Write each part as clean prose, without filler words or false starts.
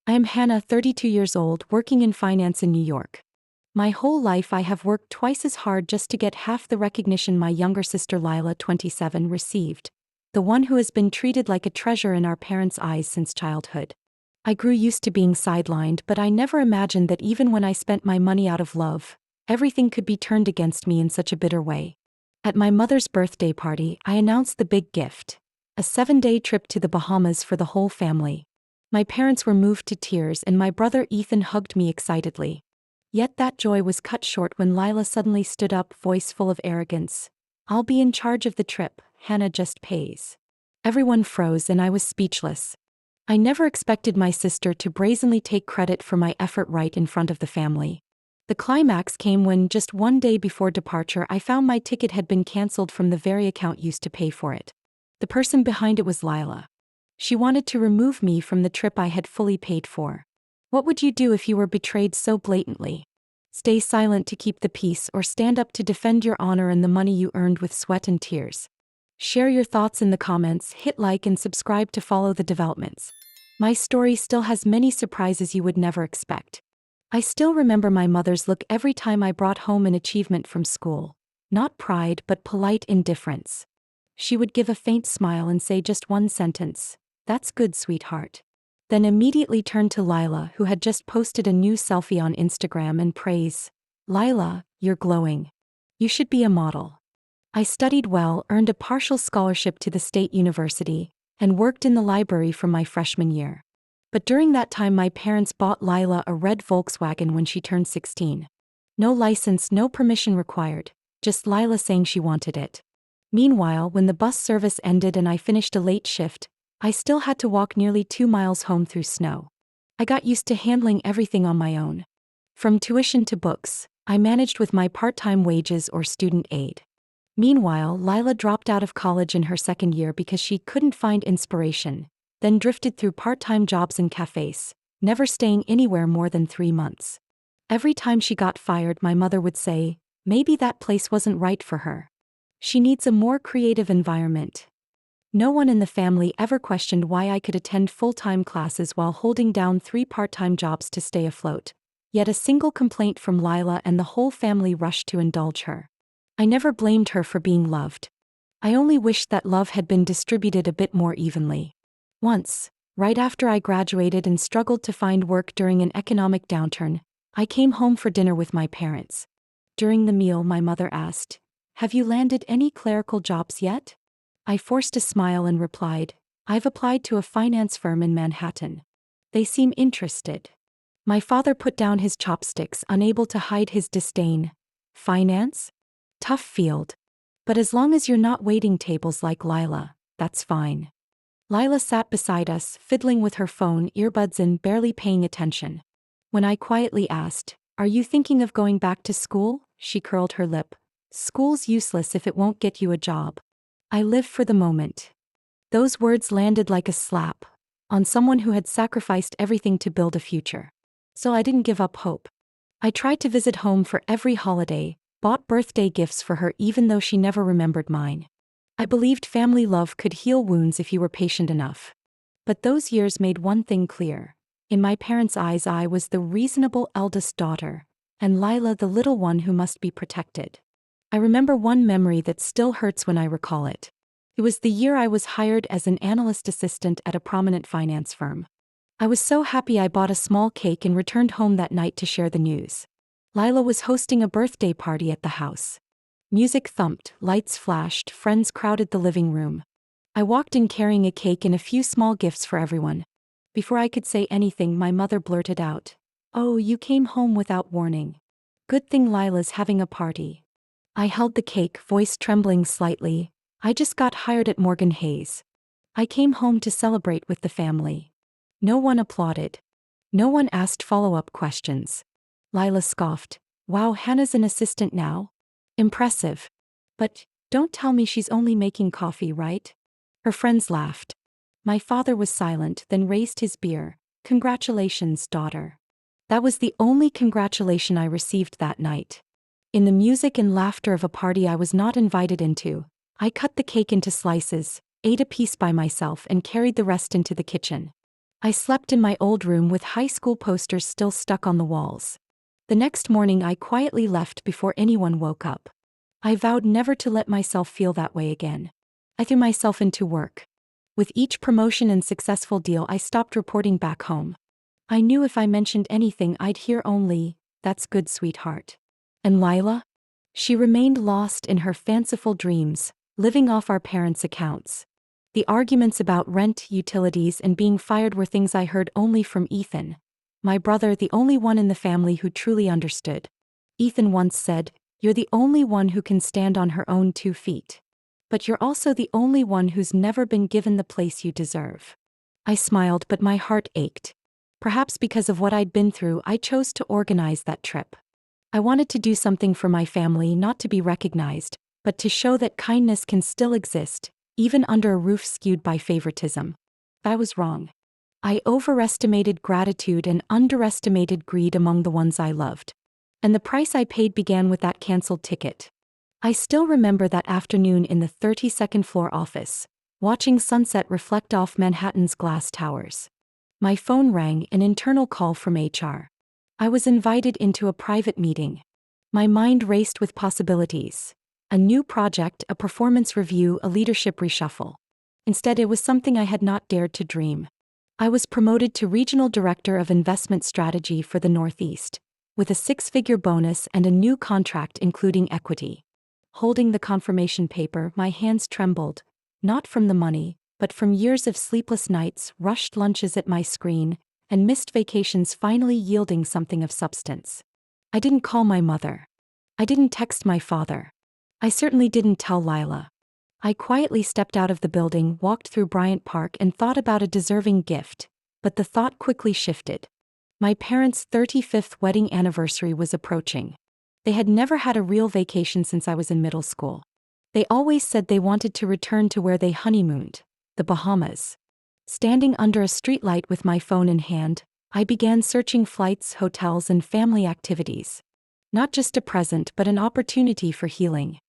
I am Hannah, 32 years old, working in finance in New York. My whole life I have worked twice as hard just to get half the recognition my younger sister Lila, 27, received. The one who has been treated like a treasure in our parents' eyes since childhood. I grew used to being sidelined, but I never imagined that even when I spent my money out of love, everything could be turned against me in such a bitter way. At my mother's birthday party, I announced the big gift: a 7-day trip to the Bahamas for the whole family. My parents were moved to tears and my brother Ethan hugged me excitedly. Yet that joy was cut short when Lila suddenly stood up, voice full of arrogance. "I'll be in charge of the trip, Hannah just pays." Everyone froze and I was speechless. I never expected my sister to brazenly take credit for my effort right in front of the family. The climax came when, just one day before departure, I found my ticket had been cancelled from the very account used to pay for it. The person behind it was Lila. She wanted to remove me from the trip I had fully paid for. What would you do if you were betrayed so blatantly? Stay silent to keep the peace, or stand up to defend your honor and the money you earned with sweat and tears? Share your thoughts in the comments, hit like and subscribe to follow the developments. My story still has many surprises you would never expect. I still remember my mother's look every time I brought home an achievement from school. Not pride, but polite indifference. She would give a faint smile and say just one sentence: "That's good, sweetheart." Then immediately turn to Lila, who had just posted a new selfie on Instagram, and praise: "Lila, you're glowing. You should be a model." I studied well, earned a partial scholarship to the state university, and worked in the library from my freshman year. But during that time my parents bought Lila a red Volkswagen when she turned 16. No license, no permission required, just Lila saying she wanted it. Meanwhile, when the bus service ended and I finished a late shift, I still had to walk nearly 2 miles home through snow. I got used to handling everything on my own. From tuition to books, I managed with my part-time wages or student aid. Meanwhile, Lila dropped out of college in her second year because she couldn't find inspiration, then drifted through part-time jobs in cafes, never staying anywhere more than 3 months. Every time she got fired, my mother would say, "Maybe that place wasn't right for her. She needs a more creative environment." No one in the family ever questioned why I could attend full-time classes while holding down 3 part-time jobs to stay afloat. Yet a single complaint from Lila and the whole family rushed to indulge her. I never blamed her for being loved. I only wished that love had been distributed a bit more evenly. Once, right after I graduated and struggled to find work during an economic downturn, I came home for dinner with my parents. During the meal, my mother asked, "Have you landed any clerical jobs yet?" I forced a smile and replied, "I've applied to a finance firm in Manhattan. They seem interested." My father put down his chopsticks, unable to hide his disdain. "Finance? Tough field. But as long as you're not waiting tables like Lila, that's fine." Lila sat beside us, fiddling with her phone, earbuds in, barely paying attention. When I quietly asked, "Are you thinking of going back to school?" she curled her lip. "School's useless if it won't get you a job. I live for the moment." Those words landed like a slap on someone who had sacrificed everything to build a future. So I didn't give up hope. I tried to visit home for every holiday, bought birthday gifts for her even though she never remembered mine. I believed family love could heal wounds if you were patient enough. But those years made one thing clear. In my parents' eyes, I was the reasonable eldest daughter, and Lila the little one who must be protected. I remember one memory that still hurts when I recall it. It was the year I was hired as an analyst assistant at a prominent finance firm. I was so happy I bought a small cake and returned home that night to share the news. Lila was hosting a birthday party at the house. Music thumped, lights flashed, friends crowded the living room. I walked in carrying a cake and a few small gifts for everyone. Before I could say anything, my mother blurted out, "Oh, you came home without warning. Good thing Lila's having a party." I held the cake, voice trembling slightly. "I just got hired at Morgan Hayes. I came home to celebrate with the family." No one applauded. No one asked follow-up questions. Lila scoffed, "Wow, Hannah's an assistant now? Impressive. But don't tell me she's only making coffee, right?" Her friends laughed. My father was silent, then raised his beer. "Congratulations, daughter." That was the only congratulation I received that night. In the music and laughter of a party I was not invited into, I cut the cake into slices, ate a piece by myself and carried the rest into the kitchen. I slept in my old room with high school posters still stuck on the walls. The next morning I quietly left before anyone woke up. I vowed never to let myself feel that way again. I threw myself into work. With each promotion and successful deal I stopped reporting back home. I knew if I mentioned anything I'd hear only, "That's good, sweetheart." And Lila? She remained lost in her fanciful dreams, living off our parents' accounts. The arguments about rent, utilities, and being fired were things I heard only from Ethan, my brother, the only one in the family who truly understood. Ethan once said, "You're the only one who can stand on her own 2 feet. But you're also the only one who's never been given the place you deserve." I smiled, but my heart ached. Perhaps because of what I'd been through, I chose to organize that trip. I wanted to do something for my family, not to be recognized, but to show that kindness can still exist, even under a roof skewed by favoritism. I was wrong. I overestimated gratitude and underestimated greed among the ones I loved. And the price I paid began with that canceled ticket. I still remember that afternoon in the 32nd floor office, watching sunset reflect off Manhattan's glass towers. My phone rang, an internal call from HR. I was invited into a private meeting. My mind raced with possibilities. A new project, a performance review, a leadership reshuffle. Instead, it was something I had not dared to dream. I was promoted to Regional Director of Investment Strategy for the Northeast, with a 6-figure bonus and a new contract including equity. Holding the confirmation paper, my hands trembled, not from the money, but from years of sleepless nights, rushed lunches at my screen, and missed vacations finally yielding something of substance. I didn't call my mother. I didn't text my father. I certainly didn't tell Lila. I quietly stepped out of the building, walked through Bryant Park, and thought about a deserving gift, but the thought quickly shifted. My parents' 35th wedding anniversary was approaching. They had never had a real vacation since I was in middle school. They always said they wanted to return to where they honeymooned, the Bahamas. Standing under a streetlight with my phone in hand, I began searching flights, hotels, and family activities. Not just a present, but an opportunity for healing.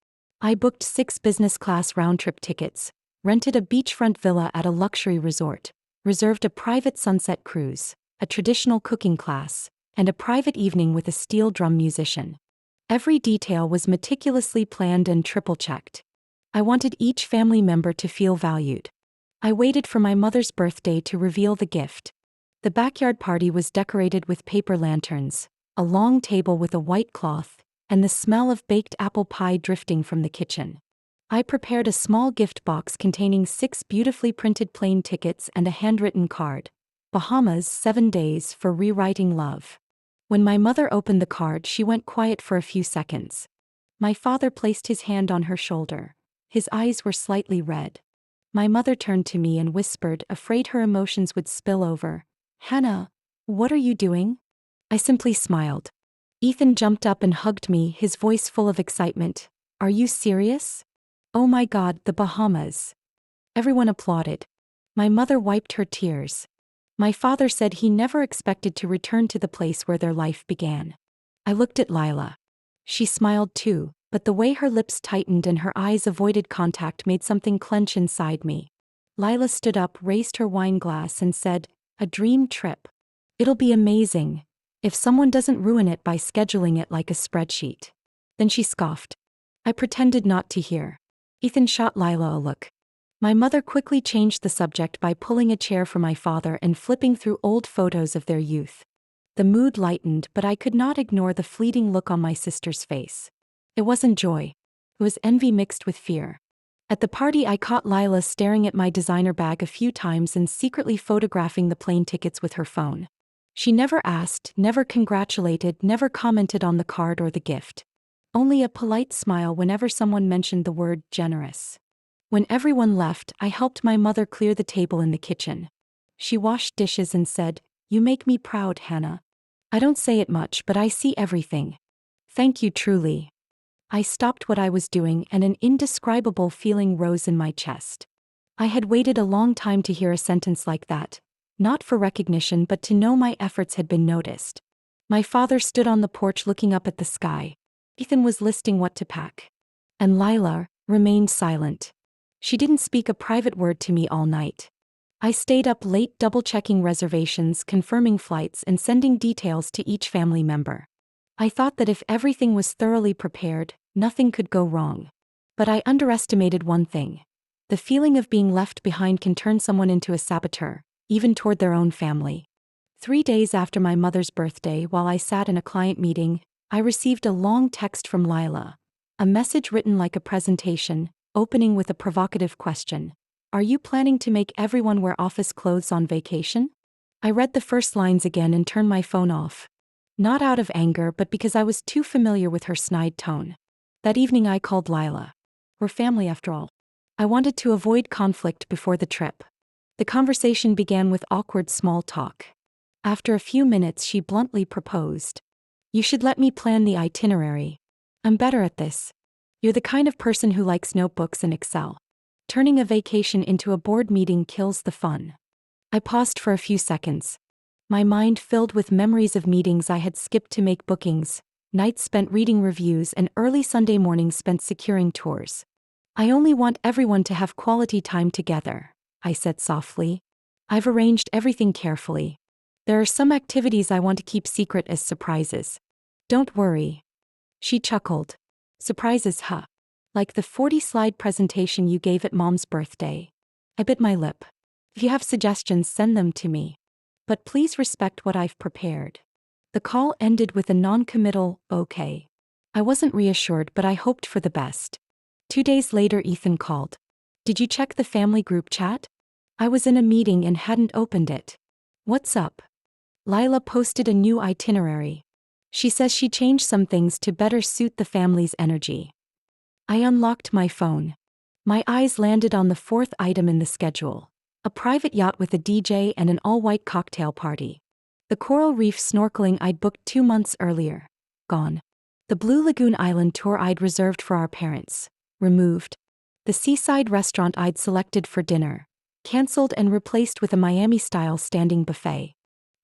I booked 6 business-class round-trip tickets, rented a beachfront villa at a luxury resort, reserved a private sunset cruise, a traditional cooking class, and a private evening with a steel drum musician. Every detail was meticulously planned and triple-checked. I wanted each family member to feel valued. I waited for my mother's birthday to reveal the gift. The backyard party was decorated with paper lanterns, a long table with a white cloth, and the smell of baked apple pie drifting from the kitchen. I prepared a small gift box containing 6 beautifully printed plane tickets and a handwritten card. Bahamas, 7 days for rewriting love. When my mother opened the card, she went quiet for a few seconds. My father placed his hand on her shoulder. His eyes were slightly red. My mother turned to me and whispered, afraid her emotions would spill over, "Hannah, what are you doing?" I simply smiled. Ethan jumped up and hugged me, his voice full of excitement. "Are you serious? Oh my God, the Bahamas." Everyone applauded. My mother wiped her tears. My father said he never expected to return to the place where their life began. I looked at Lila. She smiled too, but the way her lips tightened and her eyes avoided contact made something clench inside me. Lila stood up, raised her wine glass, and said, "A dream trip. It'll be amazing, if someone doesn't ruin it by scheduling it like a spreadsheet." Then she scoffed. I pretended not to hear. Ethan shot Lila a look. My mother quickly changed the subject by pulling a chair for my father and flipping through old photos of their youth. The mood lightened, but I could not ignore the fleeting look on my sister's face. It wasn't joy. It was envy mixed with fear. At the party, I caught Lila staring at my designer bag a few times and secretly photographing the plane tickets with her phone. She never asked, never congratulated, never commented on the card or the gift. Only a polite smile whenever someone mentioned the word generous. When everyone left, I helped my mother clear the table in the kitchen. She washed dishes and said, "You make me proud, Hannah. I don't say it much, but I see everything. Thank you truly." I stopped what I was doing and an indescribable feeling rose in my chest. I had waited a long time to hear a sentence like that, not for recognition but to know my efforts had been noticed. My father stood on the porch looking up at the sky. Ethan was listing what to pack. And Lila remained silent. She didn't speak a private word to me all night. I stayed up late double-checking reservations, confirming flights, and sending details to each family member. I thought that if everything was thoroughly prepared, nothing could go wrong. But I underestimated one thing. The feeling of being left behind can turn someone into a saboteur, even toward their own family. 3 days after my mother's birthday, while I sat in a client meeting, I received a long text from Lila. A message written like a presentation, opening with a provocative question. Are you planning to make everyone wear office clothes on vacation? I read the first lines again and turned my phone off. Not out of anger, but because I was too familiar with her snide tone. That evening I called Lila. We're family after all. I wanted to avoid conflict before the trip. The conversation began with awkward small talk. After a few minutes she bluntly proposed. You should let me plan the itinerary. I'm better at this. You're the kind of person who likes notebooks and Excel. Turning a vacation into a board meeting kills the fun. I paused for a few seconds. My mind filled with memories of meetings I had skipped to make bookings, nights spent reading reviews, and early Sunday mornings spent securing tours. I only want everyone to have quality time together, I said softly. I've arranged everything carefully. There are some activities I want to keep secret as surprises. Don't worry. She chuckled. Surprises, huh? Like the 40-slide presentation you gave at Mom's birthday. I bit my lip. If you have suggestions, send them to me. But please respect what I've prepared. The call ended with a non-committal, okay. I wasn't reassured, but I hoped for the best. 2 days later Ethan called. Did you check the family group chat? I was in a meeting and hadn't opened it. What's up? Lila posted a new itinerary. She says she changed some things to better suit the family's energy. I unlocked my phone. My eyes landed on the fourth item in the schedule. A private yacht with a DJ and an all-white cocktail party. The coral reef snorkeling I'd booked 2 months earlier. Gone. The Blue Lagoon Island tour I'd reserved for our parents. Removed. The seaside restaurant I'd selected for dinner. Cancelled and replaced with a Miami-style standing buffet.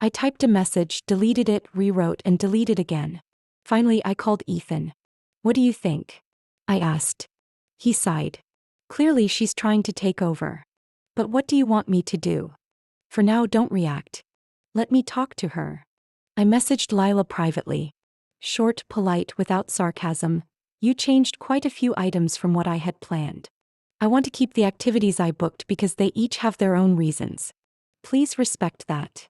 I typed a message, deleted it, rewrote, and deleted again. Finally I called Ethan. What do you think? I asked. He sighed. Clearly she's trying to take over. But what do you want me to do? For now, don't react. Let me talk to her. I messaged Lila privately. Short, polite, without sarcasm. You changed quite a few items from what I had planned. I want to keep the activities I booked because they each have their own reasons. Please respect that.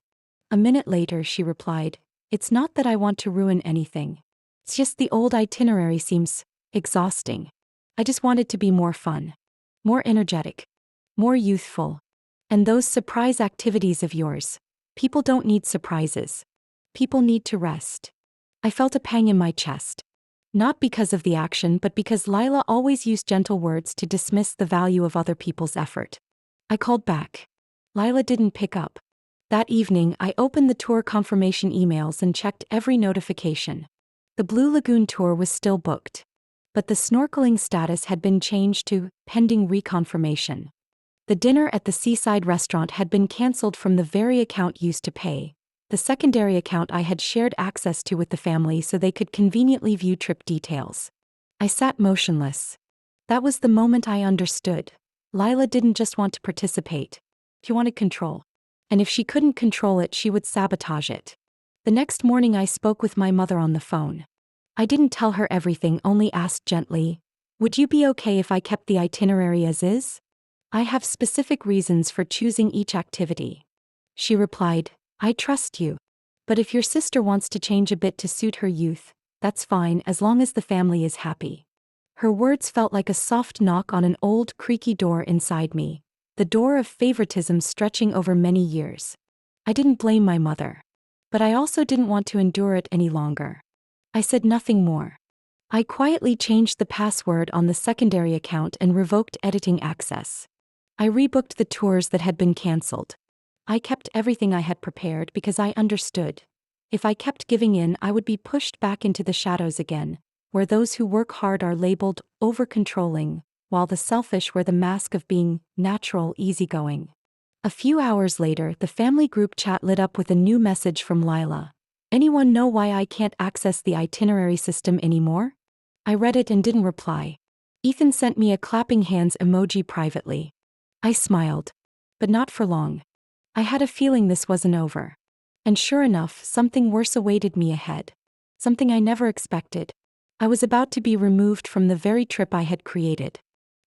A minute later she replied, It's not that I want to ruin anything. It's just the old itinerary seems exhausting. I just want it to be more fun. More energetic. More youthful. And those surprise activities of yours. People don't need surprises. People need to rest. I felt a pang in my chest. Not because of the action, but because Lila always used gentle words to dismiss the value of other people's effort. I called back. Lila didn't pick up. That evening, I opened the tour confirmation emails and checked every notification. The Blue Lagoon tour was still booked. But the snorkeling status had been changed to pending reconfirmation. The dinner at the seaside restaurant had been cancelled from the very account used to pay, the secondary account I had shared access to with the family so they could conveniently view trip details. I sat motionless. That was the moment I understood. Lila didn't just want to participate. She wanted control. And if she couldn't control it, she would sabotage it. The next morning I spoke with my mother on the phone. I didn't tell her everything, only asked gently, would you be okay if I kept the itinerary as is? I have specific reasons for choosing each activity. She replied, I trust you. But if your sister wants to change a bit to suit her youth, that's fine as long as the family is happy. Her words felt like a soft knock on an old, creaky door inside me, the door of favoritism stretching over many years. I didn't blame my mother. But I also didn't want to endure it any longer. I said nothing more. I quietly changed the password on the secondary account and revoked editing access. I rebooked the tours that had been cancelled. I kept everything I had prepared because I understood. If I kept giving in, I would be pushed back into the shadows again, where those who work hard are labeled over-controlling, while the selfish wear the mask of being natural, easygoing. A few hours later, the family group chat lit up with a new message from Lila. Anyone know why I can't access the itinerary system anymore? I read it and didn't reply. Ethan sent me a clapping hands emoji privately. I smiled. But not for long. I had a feeling this wasn't over. And sure enough, something worse awaited me ahead. Something I never expected. I was about to be removed from the very trip I had created.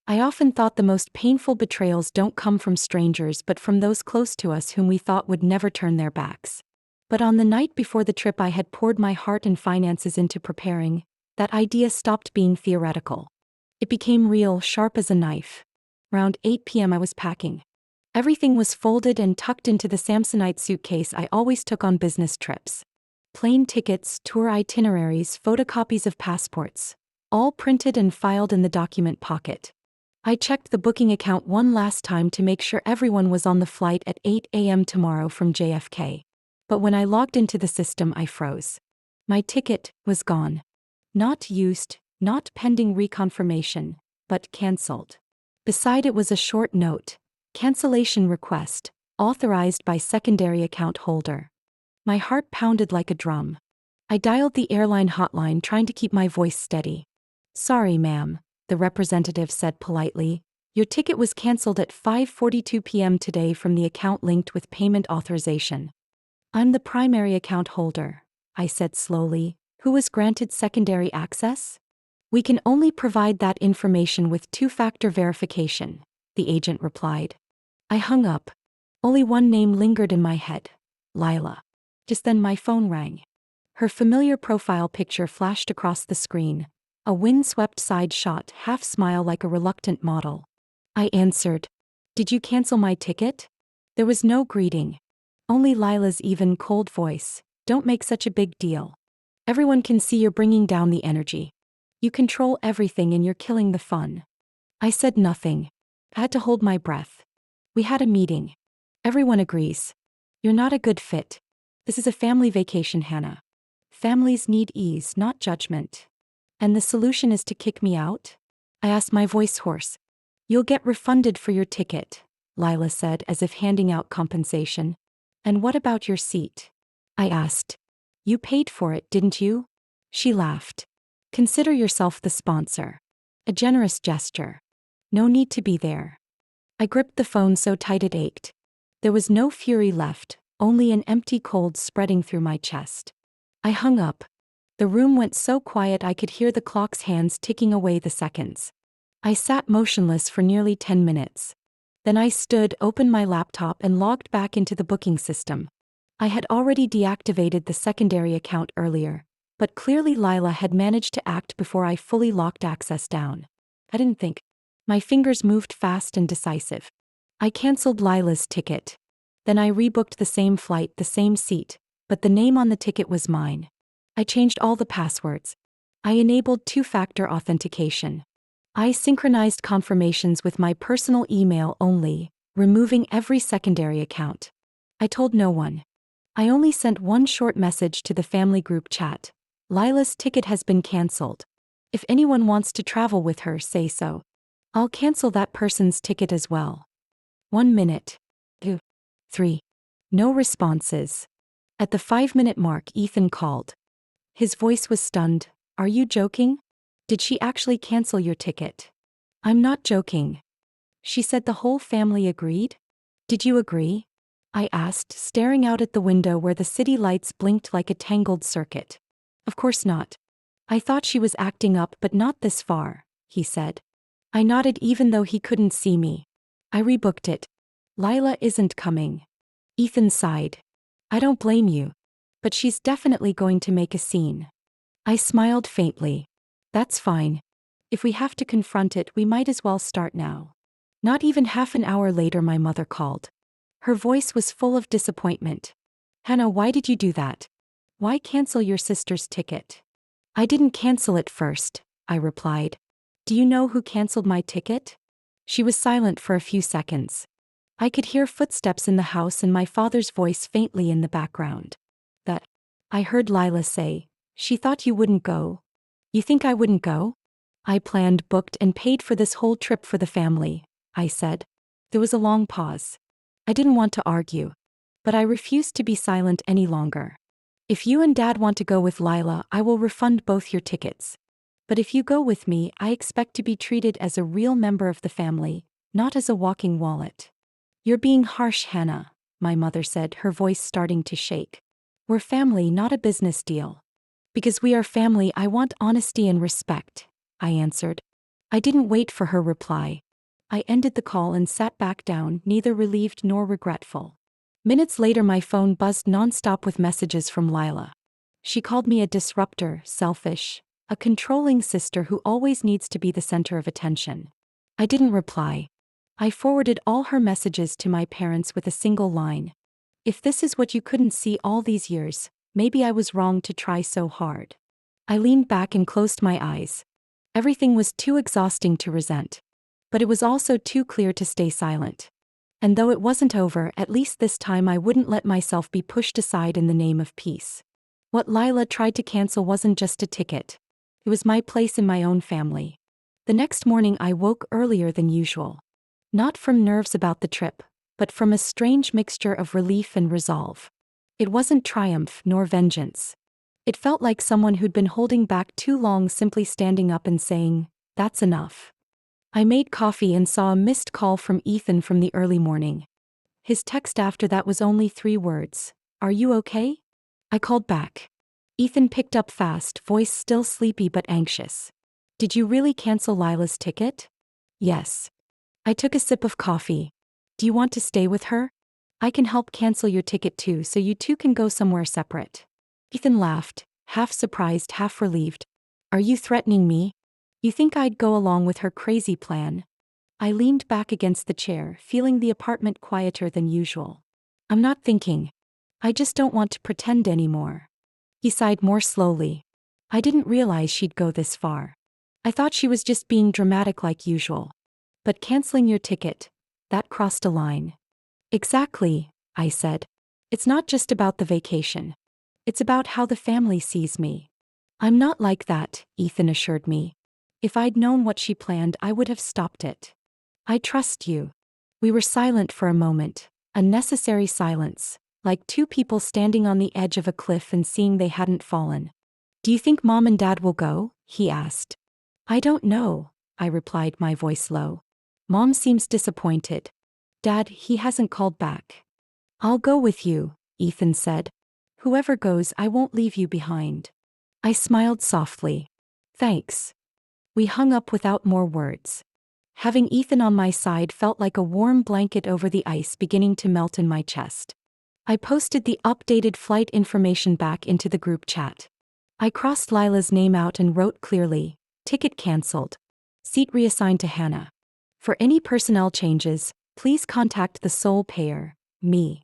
I often thought the most painful betrayals don't come from strangers but from those close to us whom we thought would never turn their backs. But on the night before the trip I had poured my heart and finances into preparing, that idea stopped being theoretical. It became real, sharp as a knife. Around 8 p.m. I was packing. Everything was folded and tucked into the Samsonite suitcase I always took on business trips. Plane tickets, tour itineraries, photocopies of passports, all printed and filed in the document pocket. I checked the booking account one last time to make sure everyone was on the flight at 8 a.m. tomorrow from JFK. But when I logged into the system, I froze. My ticket was gone. Not used, not pending reconfirmation, but cancelled. Beside it was a short note. Cancellation request, authorized by secondary account holder. My heart pounded like a drum. I dialed the airline hotline trying to keep my voice steady. "Sorry, ma'am," the representative said politely. "Your ticket was canceled at 5:42 p.m. today from the account linked with payment authorization." "I'm the primary account holder," I said slowly. "Who was granted secondary access?" "We can only provide that information with two-factor verification," the agent replied. I hung up. Only one name lingered in my head. Lila. Just then my phone rang. Her familiar profile picture flashed across the screen. A wind-swept side shot, half-smile like a reluctant model. I answered. "Did you cancel my ticket?" There was no greeting. Only Lila's even, cold voice. "Don't make such a big deal. Everyone can see you're bringing down the energy. You control everything and you're killing the fun." I said nothing. I had to hold my breath. We had a meeting. "Everyone agrees. You're not a good fit. This is a family vacation, Hannah. Families need ease, not judgment. And the solution is to kick me out?" I asked, my voice hoarse. "You'll get refunded for your ticket," Lila said, as if handing out compensation. "And what about your seat?" I asked. "You paid for it, didn't you?" She laughed. "Consider yourself the sponsor. A generous gesture. No need to be there." I gripped the phone so tight it ached. There was no fury left, only an empty cold spreading through my chest. I hung up. The room went so quiet I could hear the clock's hands ticking away the seconds. I sat motionless for nearly 10 minutes. Then I stood, opened my laptop and logged back into the booking system. I had already deactivated the secondary account earlier, but clearly Lila had managed to act before I fully locked access down. I didn't think. My fingers moved fast and decisive. I canceled Lila's ticket. Then I rebooked the same flight, the same seat, but the name on the ticket was mine. I changed all the passwords. I enabled two-factor authentication. I synchronized confirmations with my personal email only, removing every secondary account. I told no one. I only sent one short message to the family group chat. "Lila's ticket has been canceled. If anyone wants to travel with her, say so. I'll cancel that person's ticket as well." 1 minute. 2. 3. No responses. At the 5-minute mark, Ethan called. His voice was stunned. "Are you joking? Did she actually cancel your ticket?" "I'm not joking." "She said the whole family agreed?" "Did you agree?" I asked, staring out at the window where the city lights blinked like a tangled circuit. "Of course not. I thought she was acting up, but not this far," he said. I nodded even though he couldn't see me. I rebooked it. "Lila isn't coming." Ethan sighed. "I don't blame you. But she's definitely going to make a scene." I smiled faintly. "That's fine. If we have to confront it, we might as well start now." Not even half an hour later, my mother called. Her voice was full of disappointment. "Hannah, why did you do that? Why cancel your sister's ticket?" "I didn't cancel it first," I replied. "Do you know who canceled my ticket?" She was silent for a few seconds. I could hear footsteps in the house and my father's voice faintly in the background. "That," I heard Lila say. "She thought you wouldn't go." "You think I wouldn't go?" "I planned, booked, and paid for this whole trip for the family," I said. There was a long pause. I didn't want to argue. But I refused to be silent any longer. "If you and Dad want to go with Lila, I will refund both your tickets. But if you go with me, I expect to be treated as a real member of the family, not as a walking wallet." You're being harsh, Hannah, my mother said, her voice starting to shake. We're family, not a business deal. Because we are family, I want honesty and respect, I answered. I didn't wait for her reply. I ended the call and sat back down, neither relieved nor regretful. Minutes later, my phone buzzed nonstop with messages from Lila. She called me a disruptor, selfish, a controlling sister who always needs to be the center of attention. I didn't reply. I forwarded all her messages to my parents with a single line. If this is what you couldn't see all these years, maybe I was wrong to try so hard. I leaned back and closed my eyes. Everything was too exhausting to resent. But it was also too clear to stay silent. And though it wasn't over, at least this time I wouldn't let myself be pushed aside in the name of peace. What Lila tried to cancel wasn't just a ticket. It was my place in my own family. The next morning I woke earlier than usual. Not from nerves about the trip, but from a strange mixture of relief and resolve. It wasn't triumph nor vengeance. It felt like someone who'd been holding back too long simply standing up and saying, "That's enough." I made coffee and saw a missed call from Ethan from the early morning. His text after that was only 3 words. "Are you okay?" I called back. Ethan picked up fast, voice still sleepy but anxious. "Did you really cancel Lila's ticket?" "Yes." I took a sip of coffee. "Do you want to stay with her? I can help cancel your ticket too, so you two can go somewhere separate." Ethan laughed, half surprised, half relieved. "Are you threatening me? You think I'd go along with her crazy plan?" I leaned back against the chair, feeling the apartment quieter than usual. "I'm not thinking. I just don't want to pretend anymore." He sighed more slowly. "I didn't realize she'd go this far. I thought she was just being dramatic like usual. But canceling your ticket, that crossed a line." "Exactly," I said. "It's not just about the vacation. It's about how the family sees me." "I'm not like that," Ethan assured me. "If I'd known what she planned, I would have stopped it." "I trust you." We were silent for a moment, a necessary silence, like two people standing on the edge of a cliff and seeing they hadn't fallen. "Do you think Mom and Dad will go?" he asked. "I don't know," I replied, my voice low. "Mom seems disappointed. Dad, he hasn't called back." "I'll go with you," Ethan said. "Whoever goes, I won't leave you behind." I smiled softly. "Thanks." We hung up without more words. Having Ethan on my side felt like a warm blanket over the ice beginning to melt in my chest. I posted the updated flight information back into the group chat. I crossed Lila's name out and wrote clearly, "Ticket cancelled. Seat reassigned to Hannah. For any personnel changes, please contact the sole payer, me."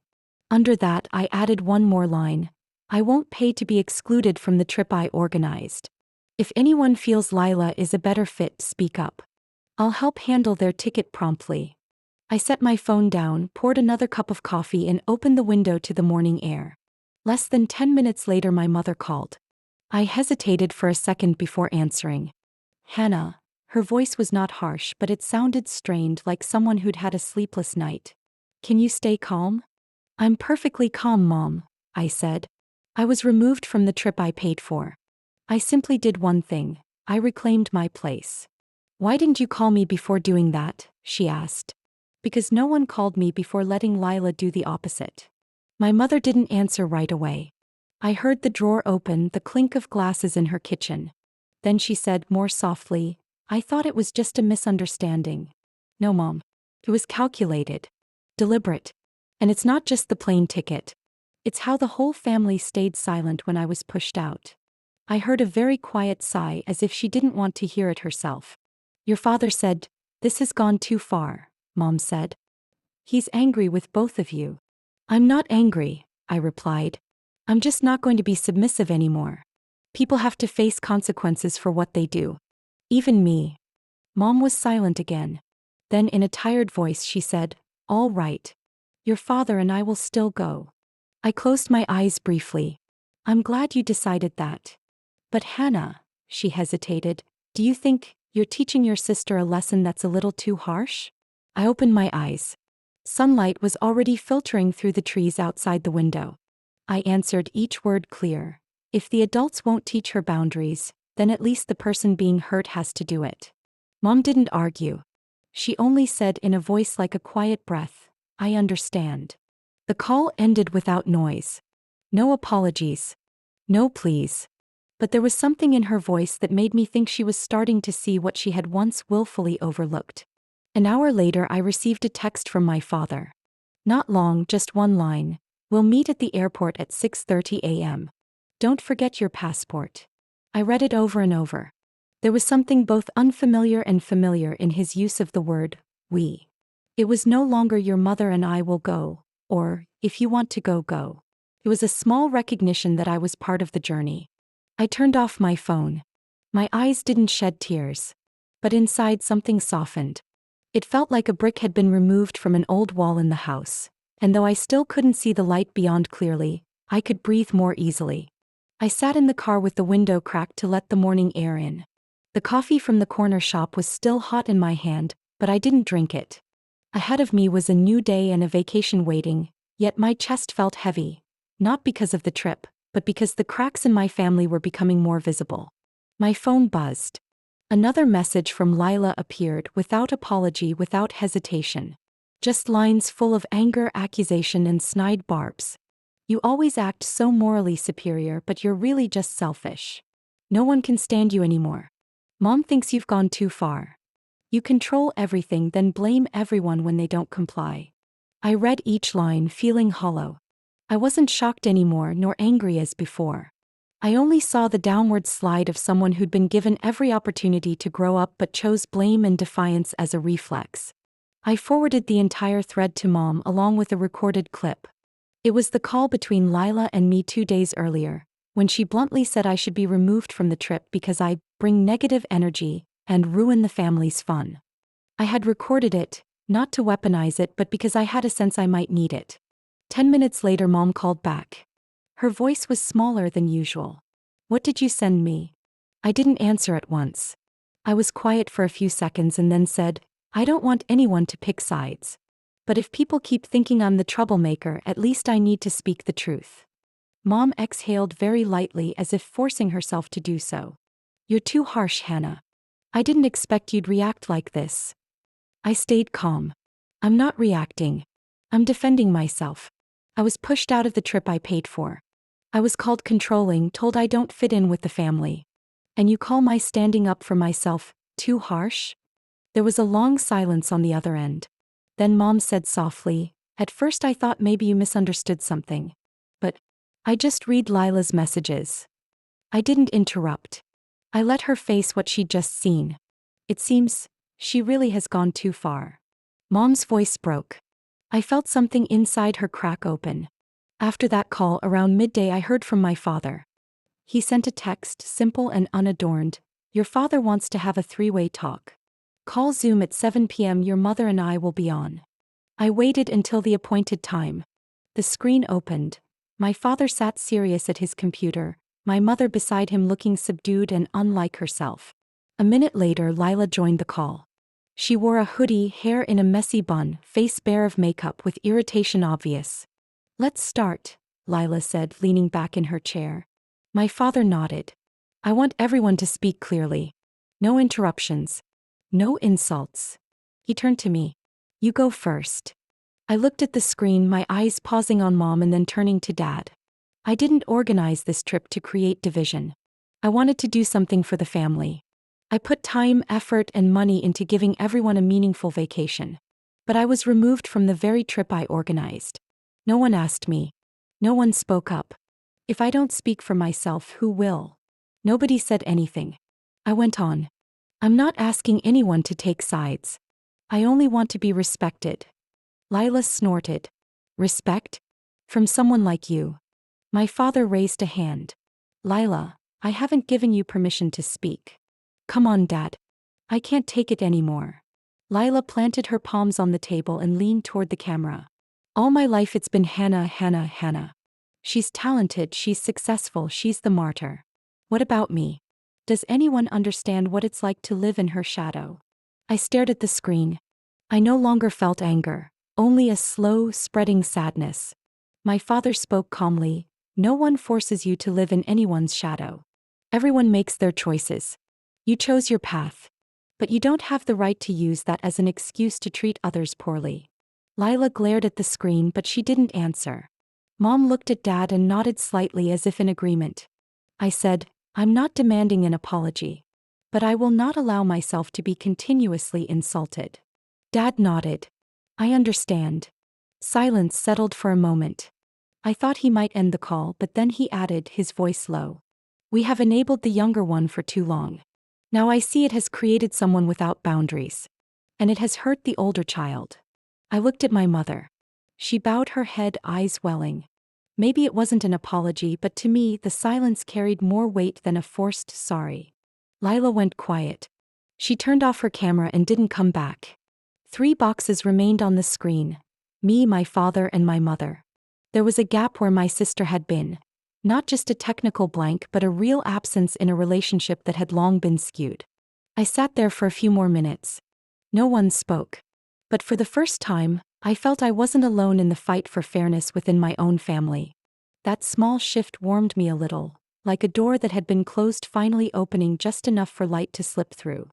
Under that, I added one more line. "I won't pay to be excluded from the trip I organized. If anyone feels Lila is a better fit, speak up. I'll help handle their ticket promptly." I set my phone down, poured another cup of coffee, and opened the window to the morning air. Less than 10 minutes later, my mother called. I hesitated for a second before answering. "Hannah." Her voice was not harsh, but it sounded strained, like someone who'd had a sleepless night. "Can you stay calm?" "I'm perfectly calm, Mom," I said. "I was removed from the trip I paid for. I simply did one thing. I reclaimed my place." "Why didn't you call me before doing that?" she asked. "Because no one called me before letting Lila do the opposite." My mother didn't answer right away. I heard the drawer open, the clink of glasses in her kitchen. Then she said more softly, "I thought it was just a misunderstanding." "No, Mom. It was calculated. Deliberate. And it's not just the plane ticket. It's how the whole family stayed silent when I was pushed out." I heard a very quiet sigh, as if she didn't want to hear it herself. "Your father said, 'This has gone too far,'" Mom said. "He's angry with both of you." "I'm not angry," I replied. "I'm just not going to be submissive anymore. People have to face consequences for what they do. Even me." Mom was silent again. Then in a tired voice she said, "All right. Your father and I will still go." I closed my eyes briefly. "I'm glad you decided that." "But Hannah," she hesitated, "do you think you're teaching your sister a lesson that's a little too harsh?" I opened my eyes. Sunlight was already filtering through the trees outside the window. I answered, each word clear. "If the adults won't teach her boundaries, then at least the person being hurt has to do it." Mom didn't argue. She only said in a voice like a quiet breath, I understand. The call ended without noise. No apologies. No pleas. But there was something in her voice that made me think she was starting to see what she had once willfully overlooked. An hour later, I received a text from my father. Not long, just one line. We'll meet at the airport at 6:30 a.m. Don't forget your passport. I read it over and over. There was something both unfamiliar and familiar in his use of the word, we. It was no longer your mother and I will go, or, if you want to go, go. It was a small recognition that I was part of the journey. I turned off my phone. My eyes didn't shed tears. But inside something softened. It felt like a brick had been removed from an old wall in the house, and though I still couldn't see the light beyond clearly, I could breathe more easily. I sat in the car with the window cracked to let the morning air in. The coffee from the corner shop was still hot in my hand, but I didn't drink it. Ahead of me was a new day and a vacation waiting, yet my chest felt heavy, not because of the trip, but because the cracks in my family were becoming more visible. My phone buzzed. Another message from Lila appeared, without apology, without hesitation. Just lines full of anger, accusation, and snide barbs. You always act so morally superior, but you're really just selfish. No one can stand you anymore. Mom thinks you've gone too far. You control everything, then blame everyone when they don't comply. I read each line, feeling hollow. I wasn't shocked anymore, nor angry as before. I only saw the downward slide of someone who'd been given every opportunity to grow up but chose blame and defiance as a reflex. I forwarded the entire thread to Mom along with a recorded clip. It was the call between Lila and me 2 days earlier, when she bluntly said I should be removed from the trip because I bring negative energy and ruin the family's fun. I had recorded it, not to weaponize it, but because I had a sense I might need it. 10 minutes later, Mom called back. Her voice was smaller than usual. What did you send me? I didn't answer at once. I was quiet for a few seconds and then said, I don't want anyone to pick sides. But if people keep thinking I'm the troublemaker, at least I need to speak the truth. Mom exhaled very lightly, as if forcing herself to do so. You're too harsh, Hannah. I didn't expect you'd react like this. I stayed calm. I'm not reacting. I'm defending myself. I was pushed out of the trip I paid for. I was called controlling, told I don't fit in with the family. And you call my standing up for myself too harsh? There was a long silence on the other end. Then Mom said softly, At first I thought maybe you misunderstood something. But I just read Lila's messages. I didn't interrupt. I let her face what she'd just seen. It seems she really has gone too far. Mom's voice broke. I felt something inside her crack open. After that call around midday, I heard from my father. He sent a text, simple and unadorned. Your father wants to have a 3-way talk. Call Zoom at 7 p.m. Your mother and I will be on. I waited until the appointed time. The screen opened. My father sat serious at his computer, my mother beside him looking subdued and unlike herself. A minute later, Lila joined the call. She wore a hoodie, hair in a messy bun, face bare of makeup with irritation obvious. Let's start, Lila said, leaning back in her chair. My father nodded. I want everyone to speak clearly. No interruptions. No insults. He turned to me. You go first. I looked at the screen, my eyes pausing on Mom and then turning to Dad. I didn't organize this trip to create division. I wanted to do something for the family. I put time, effort, and money into giving everyone a meaningful vacation. But I was removed from the very trip I organized. No one asked me. No one spoke up. If I don't speak for myself, who will? Nobody said anything. I went on. I'm not asking anyone to take sides. I only want to be respected. Lila snorted. Respect? From someone like you? My father raised a hand. Lila, I haven't given you permission to speak. Come on, Dad. I can't take it anymore. Lila planted her palms on the table and leaned toward the camera. All my life it's been Hannah, Hannah, Hannah. She's talented, she's successful, she's the martyr. What about me? Does anyone understand what it's like to live in her shadow? I stared at the screen. I no longer felt anger, only a slow, spreading sadness. My father spoke calmly. No one forces you to live in anyone's shadow. Everyone makes their choices. You chose your path. But you don't have the right to use that as an excuse to treat others poorly. Lila glared at the screen, but she didn't answer. Mom looked at Dad and nodded slightly as if in agreement. I said, I'm not demanding an apology. But I will not allow myself to be continuously insulted. Dad nodded. I understand. Silence settled for a moment. I thought he might end the call, but then he added, his voice low. We have enabled the younger one for too long. Now I see it has created someone without boundaries. And it has hurt the older child. I looked at my mother. She bowed her head, eyes welling. Maybe it wasn't an apology, but to me the silence carried more weight than a forced sorry. Lila went quiet. She turned off her camera and didn't come back. 3 boxes remained on the screen. Me, my father, and my mother. There was a gap where my sister had been. Not just a technical blank, but a real absence in a relationship that had long been skewed. I sat there for a few more minutes. No one spoke. But for the first time, I felt I wasn't alone in the fight for fairness within my own family. That small shift warmed me a little, like a door that had been closed finally opening just enough for light to slip through.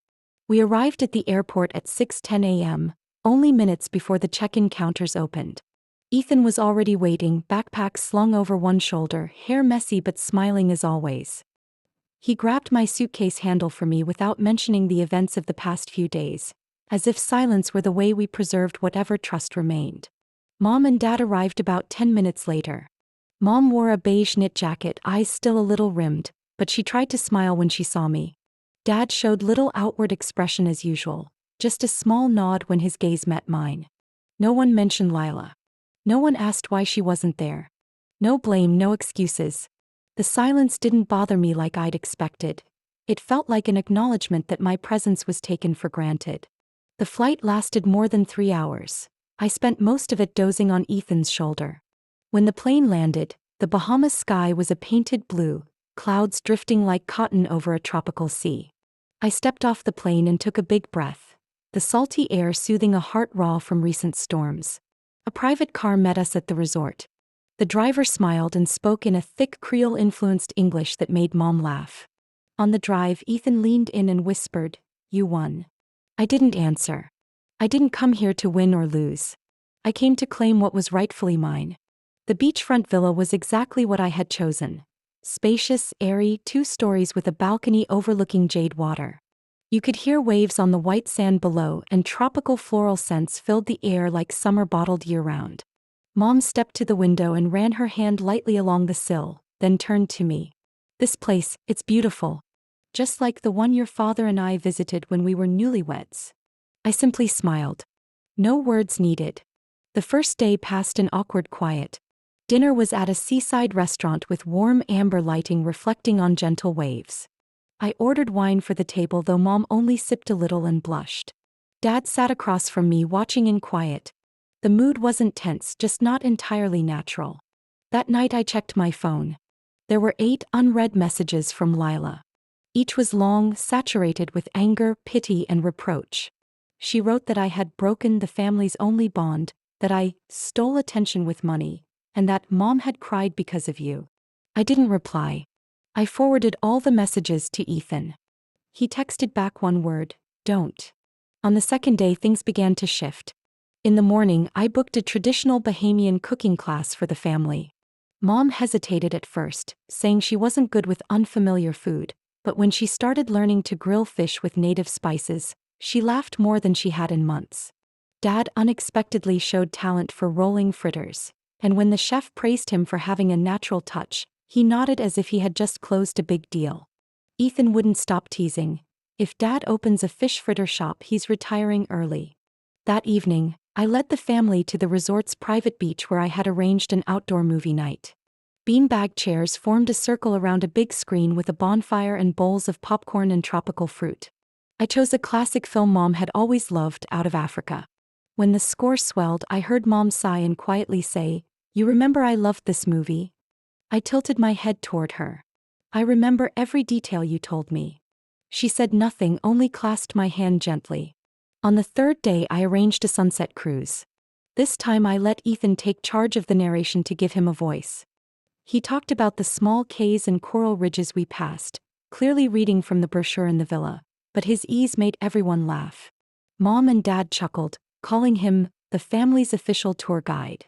We arrived at the airport at 6:10 a.m., only minutes before the check-in counters opened. Ethan was already waiting, backpack slung over one shoulder, hair messy but smiling as always. He grabbed my suitcase handle for me without mentioning the events of the past few days, as if silence were the way we preserved whatever trust remained. Mom and Dad arrived about 10 minutes later. Mom wore a beige knit jacket, eyes still a little rimmed, but she tried to smile when she saw me. Dad showed little outward expression as usual, just a small nod when his gaze met mine. No one mentioned Lila. No one asked why she wasn't there. No blame, no excuses. The silence didn't bother me like I'd expected. It felt like an acknowledgement that my presence was taken for granted. The flight lasted more than 3 hours. I spent most of it dozing on Ethan's shoulder. When the plane landed, the Bahamas sky was a painted blue, clouds drifting like cotton over a tropical sea. I stepped off the plane and took a big breath, the salty air soothing a heart raw from recent storms. A private car met us at the resort. The driver smiled and spoke in a thick Creole-influenced English that made Mom laugh. On the drive, Ethan leaned in and whispered, "You won." I didn't answer. I didn't come here to win or lose. I came to claim what was rightfully mine. The beachfront villa was exactly what I had chosen. Spacious, airy, 2 stories with a balcony overlooking jade water. You could hear waves on the white sand below, and tropical floral scents filled the air like summer bottled year-round. Mom stepped to the window and ran her hand lightly along the sill, then turned to me. "This place, it's beautiful. Just like the one your father and I visited when we were newlyweds." I simply smiled. No words needed. The first day passed in awkward quiet. Dinner was at a seaside restaurant with warm amber lighting reflecting on gentle waves. I ordered wine for the table, though Mom only sipped a little and blushed. Dad sat across from me, watching in quiet. The mood wasn't tense, just not entirely natural. That night I checked my phone. There were 8 unread messages from Lila. Each was long, saturated with anger, pity, and reproach. She wrote that I had broken the family's only bond, that I stole attention with money, and that Mom had cried because of you. I didn't reply. I forwarded all the messages to Ethan. He texted back one word, "Don't." On the second day, things began to shift. In the morning, I booked a traditional Bahamian cooking class for the family. Mom hesitated at first, saying she wasn't good with unfamiliar food, but when she started learning to grill fish with native spices, she laughed more than she had in months. Dad unexpectedly showed talent for rolling fritters, and when the chef praised him for having a natural touch, he nodded as if he had just closed a big deal. Ethan wouldn't stop teasing. "If Dad opens a fish fritter shop, he's retiring early." That evening, I led the family to the resort's private beach where I had arranged an outdoor movie night. Beanbag chairs formed a circle around a big screen with a bonfire and bowls of popcorn and tropical fruit. I chose a classic film Mom had always loved, Out of Africa. When the score swelled, I heard Mom sigh and quietly say, "You remember I loved this movie?" I tilted my head toward her. "I remember every detail you told me." She said nothing, only clasped my hand gently. On the third day, I arranged a sunset cruise. This time I let Ethan take charge of the narration to give him a voice. He talked about the small cays and coral ridges we passed, clearly reading from the brochure in the villa, but his ease made everyone laugh. Mom and Dad chuckled, calling him the family's official tour guide.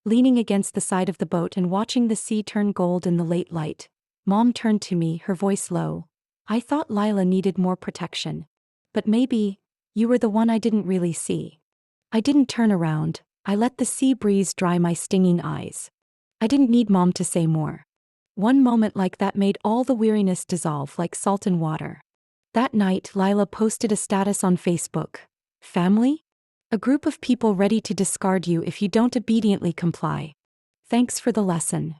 Leaning against the side of the boat and watching the sea turn gold in the late light, Mom turned to me, her voice low. I thought Lila needed more protection. But maybe, you were the one I didn't really see. I didn't turn around, I let the sea breeze dry my stinging eyes. I didn't need Mom to say more. One moment like that made all the weariness dissolve like salt in water. That night, Lila posted a status on Facebook. Family? A group of people ready to discard you if you don't obediently comply. Thanks for the lesson.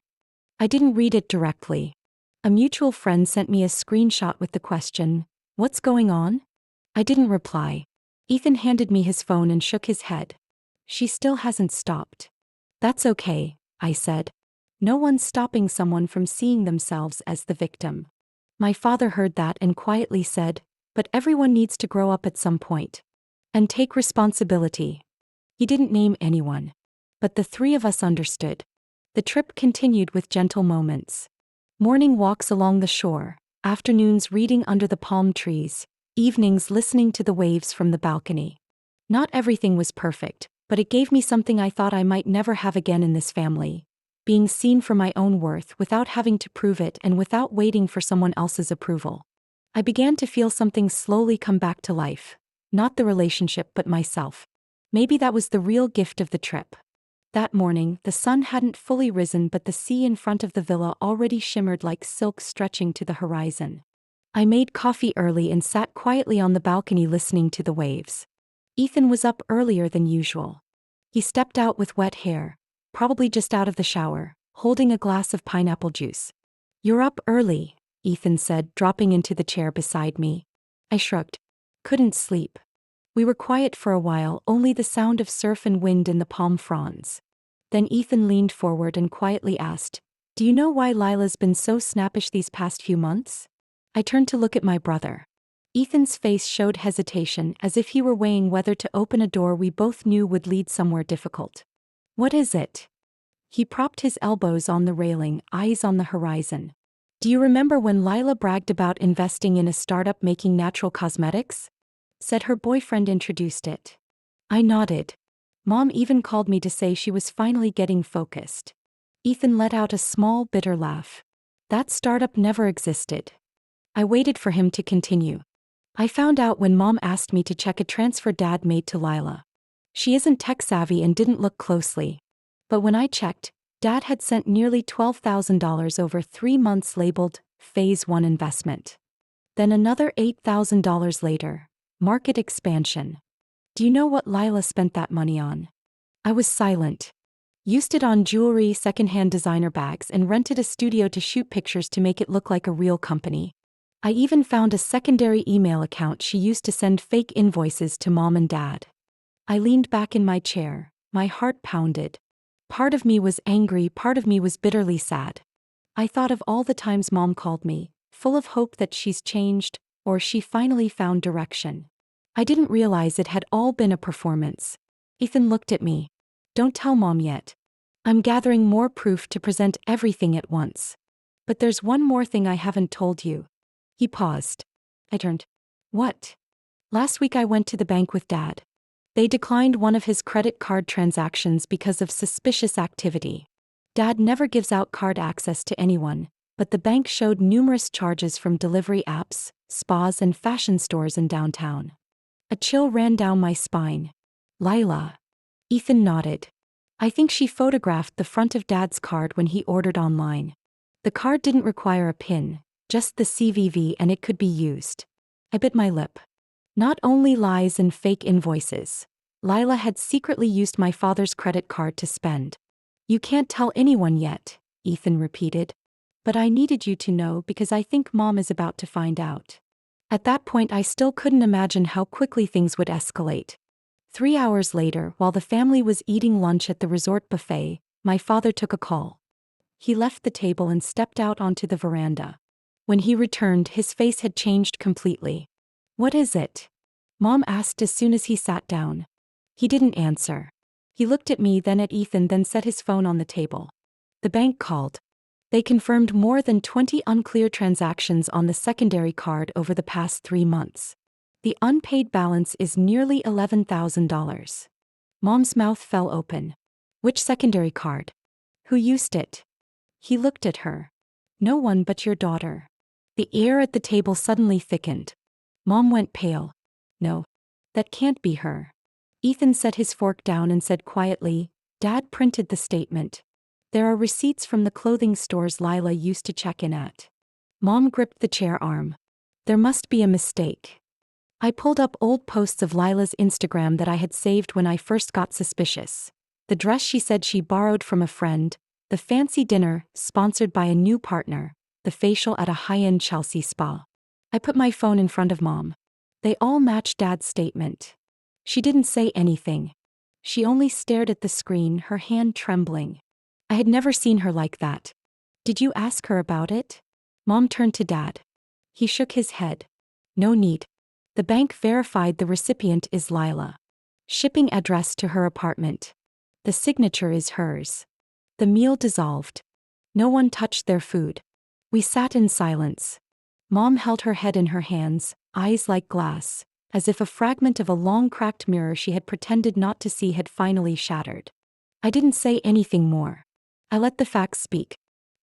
I didn't read it directly. A mutual friend sent me a screenshot with the question, "What's going on?" I didn't reply. Ethan handed me his phone and shook his head. She still hasn't stopped. That's okay, I said. No one's stopping someone from seeing themselves as the victim. My father heard that and quietly said, but everyone needs to grow up at some point. And take responsibility. He didn't name anyone. But the three of us understood. The trip continued with gentle moments. Morning walks along the shore, afternoons reading under the palm trees, evenings listening to the waves from the balcony. Not everything was perfect, but it gave me something I thought I might never have again in this family. Being seen for my own worth without having to prove it and without waiting for someone else's approval. I began to feel something slowly come back to life. Not the relationship but myself. Maybe that was the real gift of the trip. That morning, the sun hadn't fully risen but the sea in front of the villa already shimmered like silk stretching to the horizon. I made coffee early and sat quietly on the balcony listening to the waves. Ethan was up earlier than usual. He stepped out with wet hair, probably just out of the shower, holding a glass of pineapple juice. "You're up early," Ethan said, dropping into the chair beside me. I shrugged. Couldn't sleep. We were quiet for a while, only the sound of surf and wind in the palm fronds. Then Ethan leaned forward and quietly asked, "Do you know why Lila's been so snappish these past few months?" I turned to look at my brother. Ethan's face showed hesitation, as if he were weighing whether to open a door we both knew would lead somewhere difficult. "What is it?" He propped his elbows on the railing, eyes on the horizon. "Do you remember when Lila bragged about investing in a startup making natural cosmetics?" Said her boyfriend introduced it. I nodded. Mom even called me to say she was finally getting focused. Ethan let out a small, bitter laugh. "That startup never existed." I waited for him to continue. "I found out when Mom asked me to check a transfer Dad made to Lila. She isn't tech-savvy and didn't look closely. But when I checked, Dad had sent nearly $12,000 over 3 months labeled, Phase 1 investment. Then another $8,000 later, market expansion. Do you know what Lila spent that money on?" I was silent. Used it on jewelry, secondhand designer bags, and rented a studio to shoot pictures to make it look like a real company. I even found a secondary email account she used to send fake invoices to Mom and Dad. I leaned back in my chair, my heart pounded. Part of me was angry, part of me was bitterly sad. I thought of all the times Mom called me, full of hope that she's changed, or she finally found direction. I didn't realize it had all been a performance. Ethan looked at me. "Don't tell Mom yet. I'm gathering more proof to present everything at once. But there's one more thing I haven't told you." He paused. I turned. "What?" "Last week I went to the bank with Dad. They declined one of his credit card transactions because of suspicious activity. Dad never gives out card access to anyone, but the bank showed numerous charges from delivery apps, spas and fashion stores in downtown." A chill ran down my spine. "Lila." Ethan nodded. "I think she photographed the front of Dad's card when he ordered online. The card didn't require a PIN, just the CVV, and it could be used." I bit my lip. Not only lies and fake invoices. Lila had secretly used my father's credit card to spend. "You can't tell anyone yet," Ethan repeated. "But I needed you to know because I think Mom is about to find out." At that point I still couldn't imagine how quickly things would escalate. 3 hours later, while the family was eating lunch at the resort buffet, my father took a call. He left the table and stepped out onto the veranda. When he returned, his face had changed completely. "What is it?" Mom asked as soon as he sat down. He didn't answer. He looked at me, then at Ethan, then set his phone on the table. "The bank called. They confirmed more than 20 unclear transactions on the secondary card over the past 3 months. The unpaid balance is nearly $11,000. Mom's mouth fell open. Which secondary card? Who used it? He looked at her. No one but your daughter. The air at the table suddenly thickened. Mom went pale. No. That can't be her. Ethan set his fork down and said quietly, Dad printed the statement. There are receipts from the clothing stores Lila used to check in at. Mom gripped the chair arm. There must be a mistake. I pulled up old posts of Lila's Instagram that I had saved when I first got suspicious. The dress she said she borrowed from a friend, the fancy dinner, sponsored by a new partner, the facial at a high-end Chelsea spa. I put my phone in front of Mom. They all matched Dad's statement. She didn't say anything. She only stared at the screen, her hand trembling. I had never seen her like that. Did you ask her about it? Mom turned to Dad. He shook his head. No need. The bank verified the recipient is Lila. Shipping address to her apartment. The signature is hers. The meal dissolved. No one touched their food. We sat in silence. Mom held her head in her hands, eyes like glass, as if a fragment of a long cracked mirror she had pretended not to see had finally shattered. I didn't say anything more. I let the facts speak.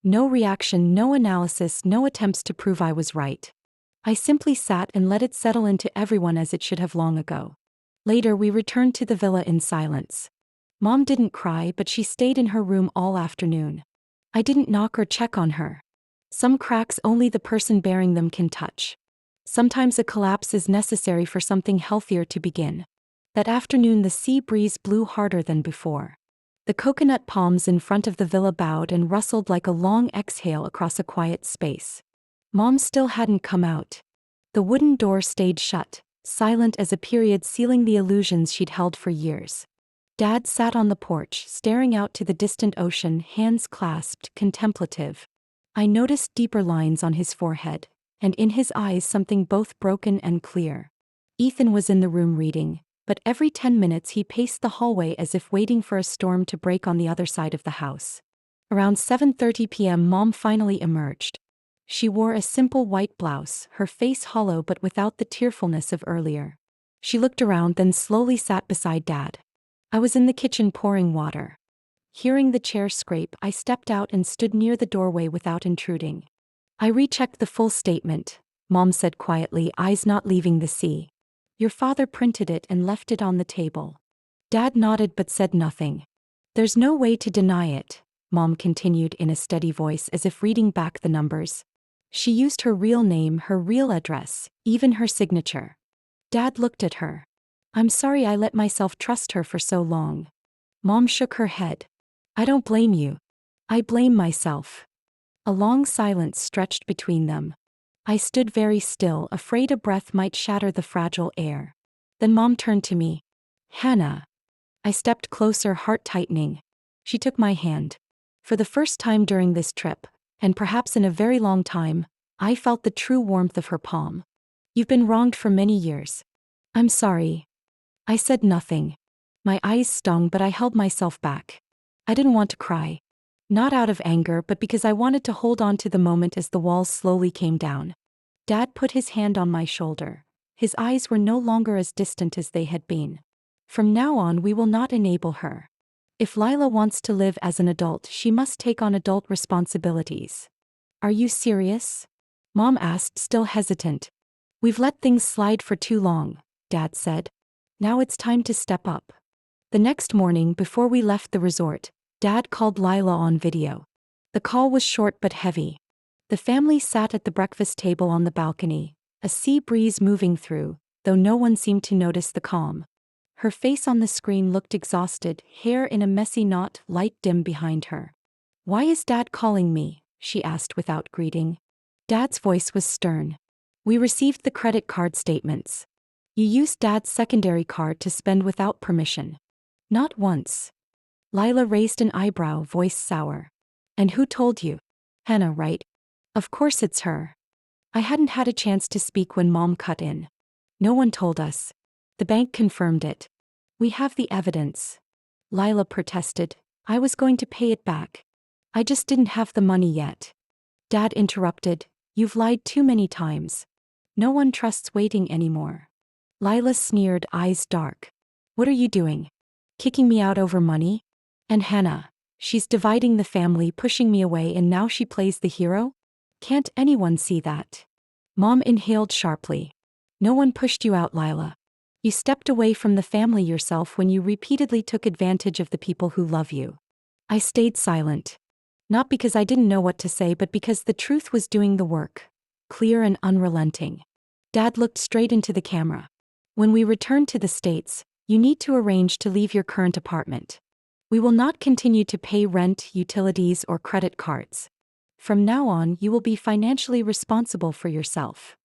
No reaction, no analysis, no attempts to prove I was right. I simply sat and let it settle into everyone as it should have long ago. Later we returned to the villa in silence. Mom didn't cry, but she stayed in her room all afternoon. I didn't knock or check on her. Some cracks only the person bearing them can touch. Sometimes a collapse is necessary for something healthier to begin. That afternoon the sea breeze blew harder than before. The coconut palms in front of the villa bowed and rustled like a long exhale across a quiet space. Mom still hadn't come out. The wooden door stayed shut, silent as a period sealing the illusions she'd held for years. Dad sat on the porch, staring out to the distant ocean, hands clasped, contemplative. I noticed deeper lines on his forehead, and in his eyes something both broken and clear. Ethan was in the room reading, but every 10 minutes he paced the hallway as if waiting for a storm to break on the other side of the house. Around 7:30 p.m. Mom finally emerged. She wore a simple white blouse, her face hollow but without the tearfulness of earlier. She looked around, then slowly sat beside Dad. I was in the kitchen pouring water. Hearing the chair scrape, I stepped out and stood near the doorway without intruding. I rechecked the full statement, Mom said quietly, eyes not leaving the sea. Your father printed it and left it on the table. Dad nodded but said nothing. There's no way to deny it, Mom continued in a steady voice as if reading back the numbers. She used her real name, her real address, even her signature. Dad looked at her. I'm sorry I let myself trust her for so long. Mom shook her head. I don't blame you. I blame myself. A long silence stretched between them. I stood very still, afraid a breath might shatter the fragile air. Then Mom turned to me. Hannah. I stepped closer, heart tightening. She took my hand. For the first time during this trip, and perhaps in a very long time, I felt the true warmth of her palm. You've been wronged for many years. I'm sorry. I said nothing. My eyes stung, but I held myself back. I didn't want to cry. Not out of anger, but because I wanted to hold on to the moment as the walls slowly came down. Dad put his hand on my shoulder. His eyes were no longer as distant as they had been. From now on, we will not enable her. If Lila wants to live as an adult, she must take on adult responsibilities. Are you serious? Mom asked, still hesitant. We've let things slide for too long, Dad said. Now it's time to step up. The next morning, before we left the resort, Dad called Lila on video. The call was short but heavy. The family sat at the breakfast table on the balcony, a sea breeze moving through, though no one seemed to notice the calm. Her face on the screen looked exhausted, hair in a messy knot, light dim behind her. Why is Dad calling me? She asked without greeting. Dad's voice was stern. We received the credit card statements. You used Dad's secondary card to spend without permission. Not once. Lila raised an eyebrow, voice sour. And who told you? Hannah, right? Of course it's her. I hadn't had a chance to speak when Mom cut in. No one told us. The bank confirmed it. We have the evidence. Lila protested. I was going to pay it back. I just didn't have the money yet. Dad interrupted. You've lied too many times. No one trusts waiting anymore. Lila sneered, eyes dark. What are you doing? Kicking me out over money? And Hannah. She's dividing the family, pushing me away, and now she plays the hero? Can't anyone see that? Mom inhaled sharply. No one pushed you out, Lila. You stepped away from the family yourself when you repeatedly took advantage of the people who love you. I stayed silent. Not because I didn't know what to say, but because the truth was doing the work. Clear and unrelenting. Dad looked straight into the camera. When we return to the States, you need to arrange to leave your current apartment. We will not continue to pay rent, utilities, or credit cards. From now on, you will be financially responsible for yourself.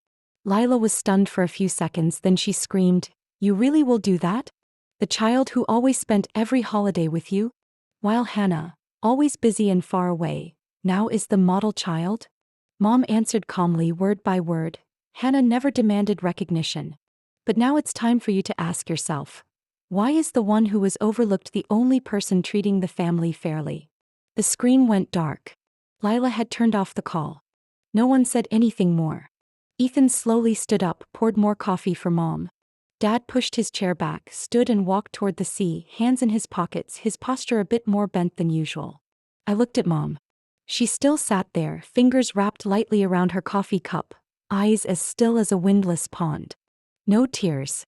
Lila was stunned for a few seconds, then she screamed, "You really will do that? The child who always spent every holiday with you? While Hannah, always busy and far away, now is the model child?" Mom answered calmly, word by word, "Hannah never demanded recognition. But now it's time for you to ask yourself, why is the one who was overlooked the only person treating the family fairly?" The screen went dark. Lila had turned off the call. No one said anything more. Ethan slowly stood up, poured more coffee for Mom. Dad pushed his chair back, stood and walked toward the sea, hands in his pockets, his posture a bit more bent than usual. I looked at Mom. She still sat there, fingers wrapped lightly around her coffee cup, eyes as still as a windless pond. No tears.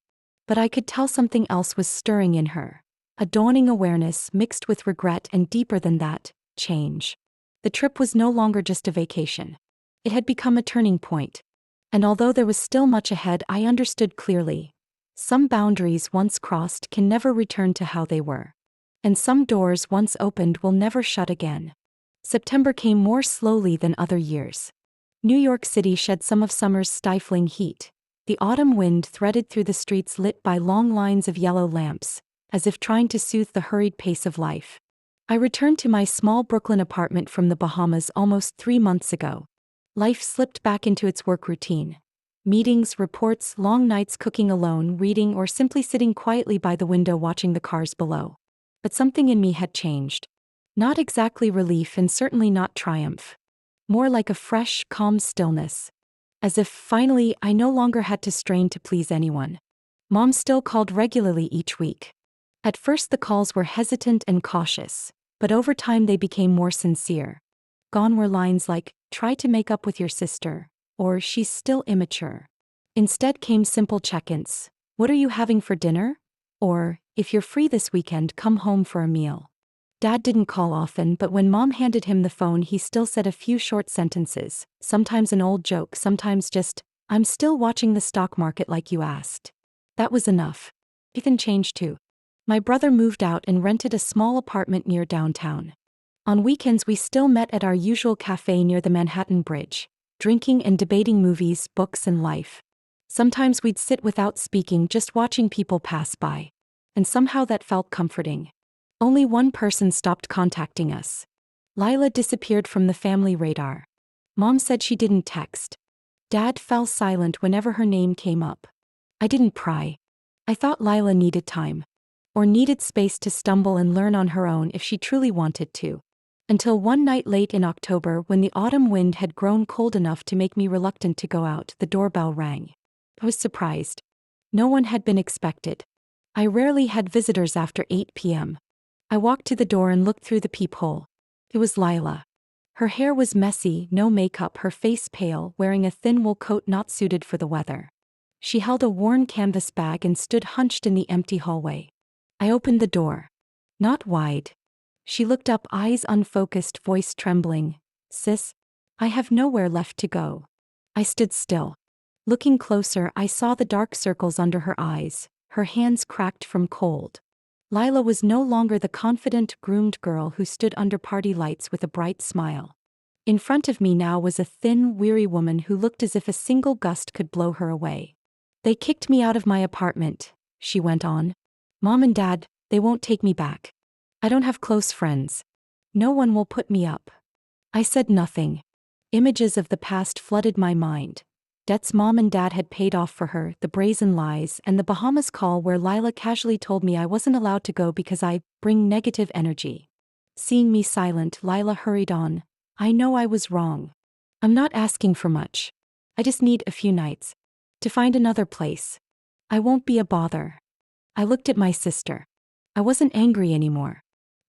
But I could tell something else was stirring in her. A dawning awareness mixed with regret, and deeper than that, change. The trip was no longer just a vacation. It had become a turning point. And although there was still much ahead, I understood clearly. Some boundaries once crossed can never return to how they were. And some doors once opened will never shut again. September came more slowly than other years. New York City shed some of summer's stifling heat. The autumn wind threaded through the streets lit by long lines of yellow lamps, as if trying to soothe the hurried pace of life. I returned to my small Brooklyn apartment from the Bahamas almost 3 months ago. Life slipped back into its work routine. Meetings, reports, long nights cooking alone, reading, or simply sitting quietly by the window watching the cars below. But something in me had changed. Not exactly relief, and certainly not triumph. More like a fresh, calm stillness. As if, finally, I no longer had to strain to please anyone. Mom still called regularly each week. At first the calls were hesitant and cautious, but over time they became more sincere. Gone were lines like, "Try to make up with your sister," or "She's still immature." Instead came simple check-ins. "What are you having for dinner?" Or, "If you're free this weekend, come home for a meal." Dad didn't call often, but when Mom handed him the phone, he still said a few short sentences, sometimes an old joke, sometimes just, "I'm still watching the stock market like you asked." That was enough. Ethan changed too. My brother moved out and rented a small apartment near downtown. On weekends we still met at our usual cafe near the Manhattan Bridge, drinking and debating movies, books, and life. Sometimes we'd sit without speaking, just watching people pass by. And somehow that felt comforting. Only one person stopped contacting us. Lila disappeared from the family radar. Mom said she didn't text. Dad fell silent whenever her name came up. I didn't pry. I thought Lila needed time. Or needed space to stumble and learn on her own if she truly wanted to. Until one night late in October, when the autumn wind had grown cold enough to make me reluctant to go out, the doorbell rang. I was surprised. No one had been expected. I rarely had visitors after 8 p.m. I walked to the door and looked through the peephole. It was Lila. Her hair was messy, no makeup, her face pale, wearing a thin wool coat not suited for the weather. She held a worn canvas bag and stood hunched in the empty hallway. I opened the door. Not wide. She looked up, eyes unfocused, voice trembling. "Sis, I have nowhere left to go." I stood still. Looking closer, I saw the dark circles under her eyes, her hands cracked from cold. Lila was no longer the confident, groomed girl who stood under party lights with a bright smile. In front of me now was a thin, weary woman who looked as if a single gust could blow her away. "They kicked me out of my apartment," she went on. "Mom and Dad, they won't take me back. I don't have close friends. No one will put me up." I said nothing. Images of the past flooded my mind. Debts Mom and Dad had paid off for her, the brazen lies, and the Bahamas call where Lila casually told me I wasn't allowed to go because I bring negative energy. Seeing me silent, Lila hurried on. "I know I was wrong. I'm not asking for much. I just need a few nights. To find another place. I won't be a bother." I looked at my sister. I wasn't angry anymore.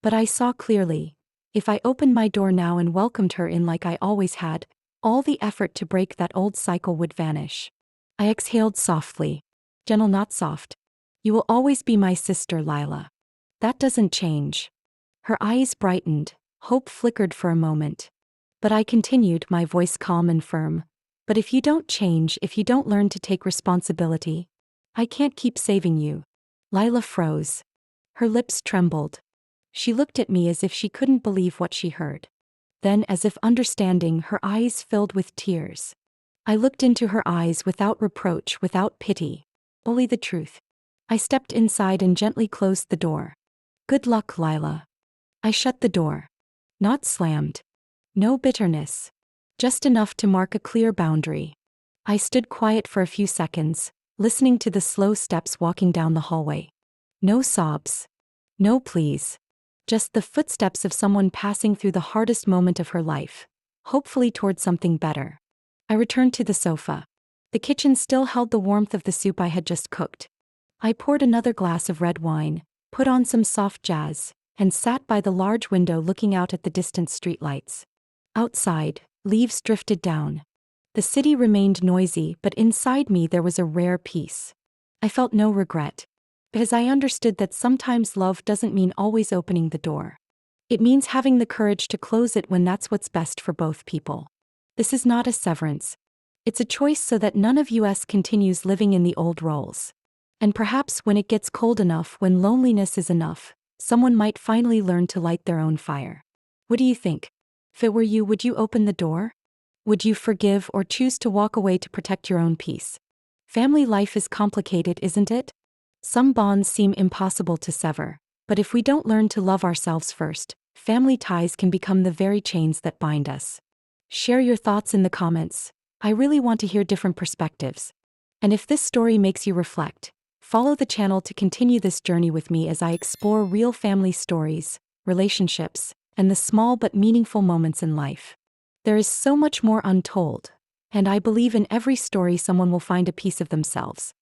But I saw clearly. If I opened my door now and welcomed her in like I always had, all the effort to break that old cycle would vanish. I exhaled softly. Gentle, not soft. You will always be my sister, Lila. That doesn't change. Her eyes brightened, hope flickered for a moment. But I continued, my voice calm and firm. But if you don't change, if you don't learn to take responsibility, I can't keep saving you. Lila froze. Her lips trembled. She looked at me as if she couldn't believe what she heard. Then, as if understanding, her eyes filled with tears. I looked into her eyes without reproach, without pity. Only the truth. I stepped inside and gently closed the door. Good luck, Lila. I shut the door. Not slammed. No bitterness. Just enough to mark a clear boundary. I stood quiet for a few seconds, listening to the slow steps walking down the hallway. No sobs. No pleas. Just the footsteps of someone passing through the hardest moment of her life, hopefully toward something better. I returned to the sofa. The kitchen still held the warmth of the soup I had just cooked. I poured another glass of red wine, put on some soft jazz, and sat by the large window looking out at the distant streetlights. Outside, leaves drifted down. The city remained noisy, but inside me there was a rare peace. I felt no regret, because I understood that sometimes love doesn't mean always opening the door. It means having the courage to close it when that's what's best for both people. This is not a severance. It's a choice so that none of us continues living in the old roles. And perhaps when it gets cold enough, when loneliness is enough, someone might finally learn to light their own fire. What do you think? If it were you, would you open the door? Would you forgive or choose to walk away to protect your own peace? Family life is complicated, isn't it? Some bonds seem impossible to sever, but if we don't learn to love ourselves first, family ties can become the very chains that bind us. Share your thoughts in the comments. I really want to hear different perspectives. And if this story makes you reflect, follow the channel to continue this journey with me as I explore real family stories, relationships, and the small but meaningful moments in life. There is so much more untold, and I believe in every story someone will find a piece of themselves.